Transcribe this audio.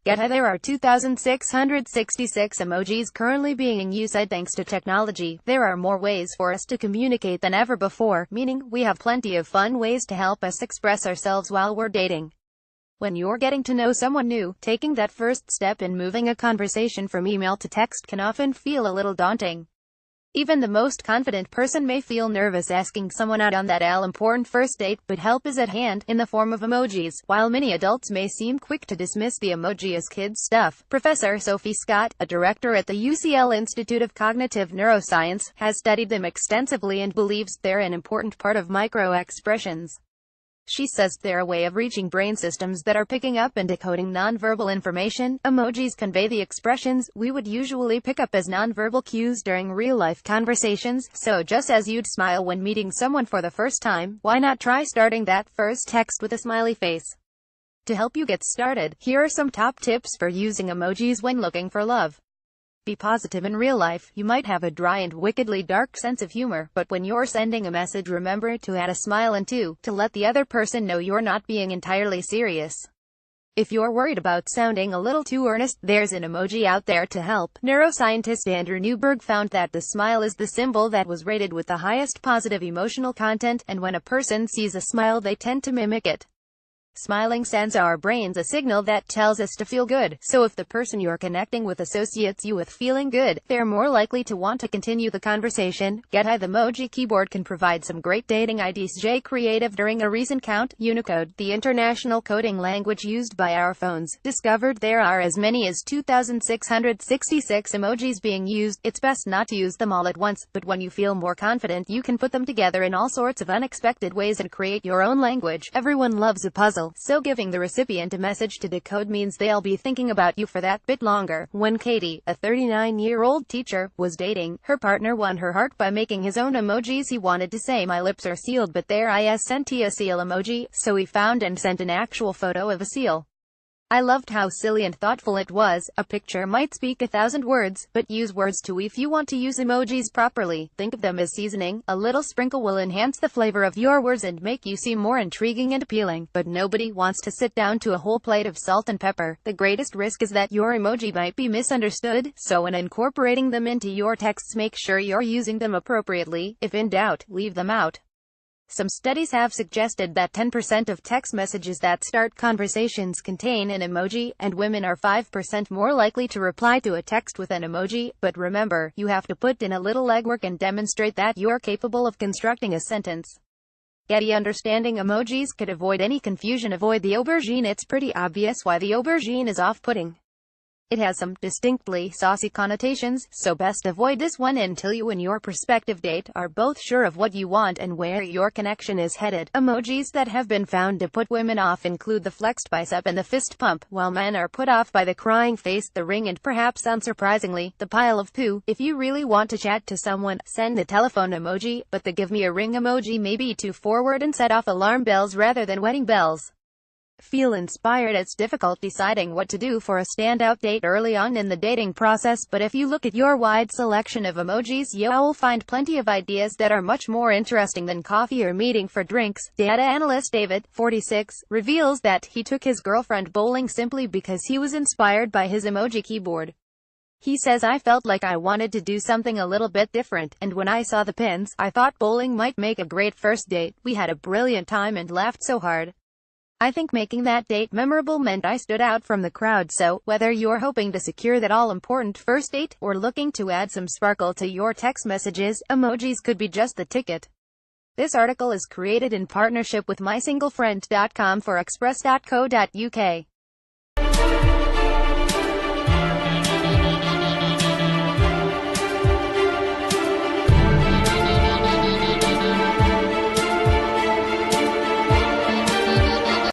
GettyThere. There are 2,666 emojis currently being used thanks to technology. There are more ways for us to communicate than ever before, meaning we have plenty of fun ways to help us express ourselves while we're dating. When you're getting to know someone new, taking that first step in moving a conversation from email to text can often feel a little daunting. Even the most confident person may feel nervous asking someone out on that all-important first date, but help is at hand, in the form of emojis. While many adults may seem quick to dismiss the emoji as kids' stuff, Professor Sophie Scott, a director at the UCL Institute of Cognitive Neuroscience, has studied them extensively and believes they're an important part of micro-expressions. She says they're a way of reaching brain systems that are picking up and decoding nonverbal information. Emojis convey the expressions we would usually pick up as nonverbal cues during real-life conversations, so just as you'd smile when meeting someone for the first time, why not try starting that first text with a smiley face? To help you get started, here are some top tips for using emojis when looking for love. Be positive. In real life, you might have a dry and wickedly dark sense of humor, but when you're sending a message, remember to add a smile and to let the other person know you're not being entirely serious. If you're worried about sounding a little too earnest, there's an emoji out there to help. Neuroscientist Andrew Newberg found that the smile is the symbol that was rated with the highest positive emotional content, and when a person sees a smile, they tend to mimic it. Smiling sends our brains a signal that tells us to feel good, so if the person you're connecting with associates you with feeling good, they're more likely to want to continue the conversation. GettyThere. The emoji keyboard can provide some great dating ideas. Creative. During a recent count, Unicode, the international coding language used by our phones, discovered there are as many as 2,666 emojis being used. It's best not to use them all at once, but when you feel more confident, you can put them together in all sorts of unexpected ways and create your own language. Everyone loves a puzzle, so giving the recipient a message to decode means they'll be thinking about you for that bit longer. When Katie, a 39-year-old teacher, was dating, her partner won her heart by making his own emojis. He wanted to say "my lips are sealed, but there isn't a seal" emoji, so he found and sent an actual photo of a seal. I loved how silly and thoughtful it was. A picture might speak 1,000 words, but use words too. If you want to use emojis properly, think of them as seasoning. A little sprinkle will enhance the flavor of your words and make you seem more intriguing and appealing. But nobody wants to sit down to a whole plate of salt and pepper. The greatest risk is that your emoji might be misunderstood, so when incorporating them into your texts, make sure you're using them appropriately. If in doubt, leave them out. Some studies have suggested that 10% of text messages that start conversations contain an emoji, and women are 5% more likely to reply to a text with an emoji. But remember, you have to put in a little legwork and demonstrate that you're capable of constructing a sentence. GettyThere. Understanding emojis could avoid any confusion. Avoid the aubergine. It's pretty obvious why the aubergine is off-putting. It has some distinctly saucy connotations, so best avoid this one until you and your prospective date are both sure of what you want and where your connection is headed. Emojis that have been found to put women off include the flexed bicep and the fist pump, while men are put off by the crying face, the ring, and perhaps unsurprisingly, the pile of poo. If you really want to chat to someone, send the telephone emoji, but the give me a ring emoji may be too forward and set off alarm bells rather than wedding bells. Feel inspired. It's difficult deciding what to do for a standout date early on in the dating process, but if you look at your wide selection of emojis, you'll find plenty of ideas that are much more interesting than coffee or meeting for drinks. Data analyst David, 46, reveals that he took his girlfriend bowling simply because he was inspired by his emoji keyboard. He says, "I felt like I wanted to do something a little bit different, and when I saw the pins, I thought bowling might make a great first date. We had a brilliant time and laughed so hard. I think making that date memorable meant I stood out from the crowd." So, whether you're hoping to secure that all-important first date, or looking to add some sparkle to your text messages, emojis could be just the ticket. This article is created in partnership with mysinglefriend.com for express.co.uk.